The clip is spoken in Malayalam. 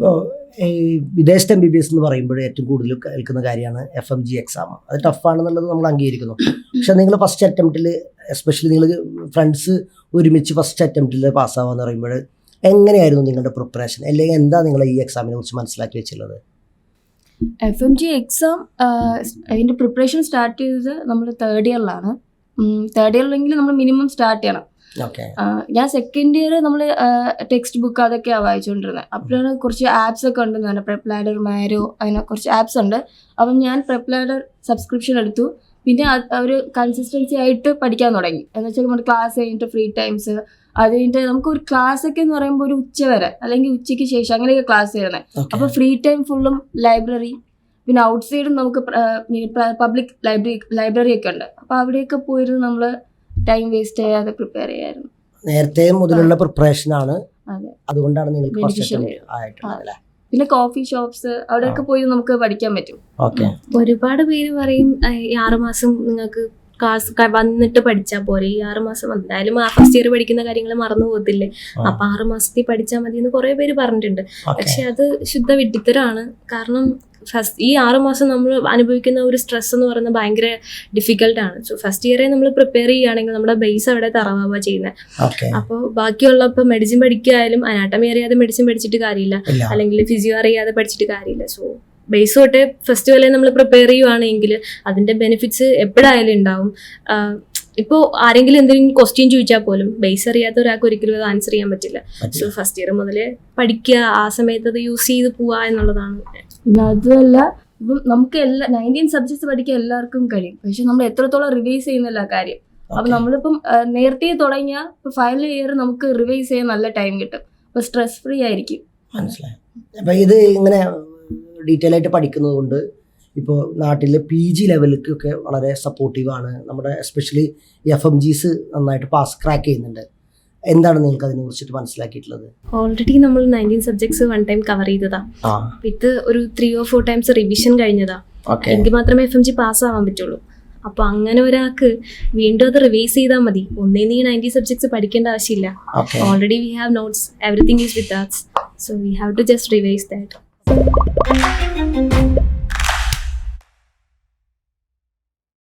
ഇപ്പോൾ ഈ വിദേശത്ത് MBBS എന്ന് പറയുമ്പോൾ ഏറ്റവും കൂടുതൽ കേൾക്കുന്ന കാര്യമാണ് FMG എക്സാം. അത് ടഫാണെന്നുള്ളത് നമ്മൾ അംഗീകരിക്കുന്നു. പക്ഷെ നിങ്ങൾ ഫസ്റ്റ് അറ്റംപ്റ്റിൽ, എസ്പെഷ്യലി നിങ്ങൾ ഫ്രണ്ട്സ് ഒരുമിച്ച് ഫസ്റ്റ് അറ്റംപ്റ്റിൽ പാസ്സാവാന്ന് പറയുമ്പോൾ എങ്ങനെയായിരുന്നു നിങ്ങളുടെ പ്രിപ്പറേഷൻ, അല്ലെങ്കിൽ എന്താ നിങ്ങൾ ഈ എക്സാമിനെ കുറിച്ച് മനസ്സിലാക്കി വെച്ചുള്ളത്? FMG എക്സാം അതിൻ്റെ പ്രിപ്പറേഷൻ സ്റ്റാർട്ട് ചെയ്തത് നമ്മൾ തേർഡ് ഇയറിലാണ്. തേർഡ് ഇയറിലെങ്കിൽ നമ്മൾ മിനിമം സ്റ്റാർട്ട് ചെയ്യണം. ഞാൻ സെക്കൻഡ് ഇയർ നമ്മൾ ടെക്സ്റ്റ് ബുക്ക് അതൊക്കെയാണ് വായിച്ചുകൊണ്ടിരുന്നത്. അപ്പോഴാണ് കുറച്ച് ആപ്സ് ഒക്കെ ഉണ്ടെന്ന് പറഞ്ഞാൽ പ്രെപ്ലാഡർ, മാരോ, അങ്ങനെ കുറച്ച് ആപ്സ് ഉണ്ട്. അപ്പം ഞാൻ പ്രെപ്ലാഡർ സബ്സ്ക്രിപ്ഷൻ എടുത്തു. പിന്നെ ഒരു കൺസിസ്റ്റൻസി ആയിട്ട് പഠിക്കാൻ തുടങ്ങി. എന്ന് വെച്ചാൽ നമ്മുടെ ക്ലാസ് കഴിഞ്ഞിട്ട് ഫ്രീ ടൈംസ്, അത് കഴിഞ്ഞിട്ട് നമുക്ക് ഒരു ക്ലാസ് ഒക്കെ എന്ന് പറയുമ്പോൾ ഒരു ഉച്ച വരെ അല്ലെങ്കിൽ ഉച്ചയ്ക്ക് ശേഷം അങ്ങനെയൊക്കെ ക്ലാസ് ചെയ്യുന്നത്. അപ്പോൾ ഫ്രീ ടൈം ഫുള്ളും ലൈബ്രറി, പിന്നെ ഔട്ട് സൈഡും നമുക്ക് പബ്ലിക് ലൈബ്രറി ഒക്കെ ഉണ്ട്. അപ്പോൾ അവിടെയൊക്കെ പോയിരുന്നു നമ്മൾ ടൈം വേസ്റ്റ് ചെയ്യാതെ പ്രിപ്പയർ ചെയ്യായിരുന്നു. നേരത്തെ മുതലുള്ള പ്രിപ്പറേഷൻ ആണ്, അതെ, അതുകൊണ്ടാണ് നിങ്ങൾക്ക് പിന്നെ കോഫി ഷോപ്സ് അവിടെയൊക്കെ പോയി നമുക്ക് പഠിക്കാൻ പറ്റും. ഒരുപാട് പേര് പറയും 6 മാസം നിങ്ങൾക്ക് ക്ലാസ് വന്നിട്ട് പഠിച്ചാൽ പോരെ, ഈ 6 മാസം എന്തായാലും ഫസ്റ്റ് ഇയർ പഠിക്കുന്ന കാര്യങ്ങൾ മറന്നു പോകത്തില്ലേ, അപ്പൊ 6 മാസത്തിൽ പഠിച്ചാൽ മതി എന്ന് കുറെ പേര് പറഞ്ഞിട്ടുണ്ട്. പക്ഷെ അത് ശുദ്ധ വിഡ്ഢിത്തരമാണ്. കാരണം ഈ 6 മാസം നമ്മൾ അനുഭവിക്കുന്ന ഒരു സ്ട്രെസ് എന്ന് പറയുന്നത് ഭയങ്കര ഡിഫിക്കൽട്ടാണ്. സോ ഫസ്റ്റ് ഇയറെ നമ്മൾ പ്രിപ്പയർ ചെയ്യുകയാണെങ്കിൽ നമ്മുടെ ബേസ് അവിടെ തറവാവുക ചെയ്യുന്നത്. അപ്പോൾ ബാക്കിയുള്ള ഇപ്പോൾ മെഡിസിൻ പഠിക്കുകയായാലും അനാട്ടമി അറിയാതെ മെഡിസിൻ പഠിച്ചിട്ട് കാര്യമില്ല, അല്ലെങ്കിൽ ഫിസിയോ അറിയാതെ പഠിച്ചിട്ട് കാര്യമില്ല. സോ ബേസ് തൊട്ടേ ഫസ്റ്റ് വരെ നമ്മൾ പ്രിപ്പയർ ചെയ്യുവാണെങ്കിൽ അതിന്റെ ബെനിഫിറ്റ്സ് എപ്പോഴായാലും ഉണ്ടാവും. ഇപ്പോൾ ആരെങ്കിലും എന്തെങ്കിലും ക്വസ്റ്റ്യൻ ചോദിച്ചാൽ പോലും ബേസ് അറിയാത്ത ഒരാൾക്ക് ഒരിക്കലും അത് ആൻസർ ചെയ്യാൻ പറ്റില്ല. സോ ഫസ്റ്റ് ഇയർ മുതലേ പഠിക്കുക, ആ സമയത്ത് അത് യൂസ് ചെയ്ത് പോവുക എന്നുള്ളതാണ്. അതുമല്ല, ഇപ്പം നമുക്ക് 19 സബ്ജക്ട്സ് പഠിക്കാൻ എല്ലാവർക്കും കഴിയും. പക്ഷെ നമ്മൾ എത്രത്തോളം റിവൈസ് ചെയ്യുന്നില്ല കാര്യം. അപ്പം നമ്മളിപ്പം നേരത്തെ തുടങ്ങിയാൽ ഇപ്പം ഫൈനൽ ഇയർ നമുക്ക് റിവൈസ് ചെയ്യാൻ നല്ല ടൈം കിട്ടും. അപ്പോൾ സ്ട്രെസ് ഫ്രീ ആയിരിക്കും. മനസ്സിലായി. അപ്പം ഇത് ഇങ്ങനെ ഡീറ്റെയിൽ ആയിട്ട് പഠിക്കുന്നത് കൊണ്ട് ഇപ്പോൾ നാട്ടിലെ PG ലെവലിലേക്കൊക്കെ വളരെ സപ്പോർട്ടീവാണ്. നമ്മുടെ എസ്പെഷ്യലി FMGs നന്നായിട്ട് ക്രാക്ക് ചെയ്യുന്നുണ്ട്. എന്താണ് നിങ്ങൾക്ക് അതിനെ കുറിച്ചിട്ട് മനസ്സിലാക്കിയിട്ടുള്ളത്? ഓൾറെഡി നമ്മൾ 19 സബ്ജക്ട്സ് 1 ടൈം കവർ ചെയ്തതാ. ഇത് ഒരു 3 or 4 ടൈംസ് റിവിഷൻ കഴിഞ്ഞതാ. എങ്കിൽ മാത്രമേ FMG പാസ്സാവാൻ പറ്റുള്ളൂ. അപ്പൊ അങ്ങനെ ഒരാൾക്ക് വീണ്ടും അത് റിവൈസ് ചെയ്താൽ മതി. ഒന്നേ നീ 90 സബ്ജക്ട്സ് പഠിക്കേണ്ട ആവശ്യമില്ല. Already we have notes, everything is with us. So we have to just revise that.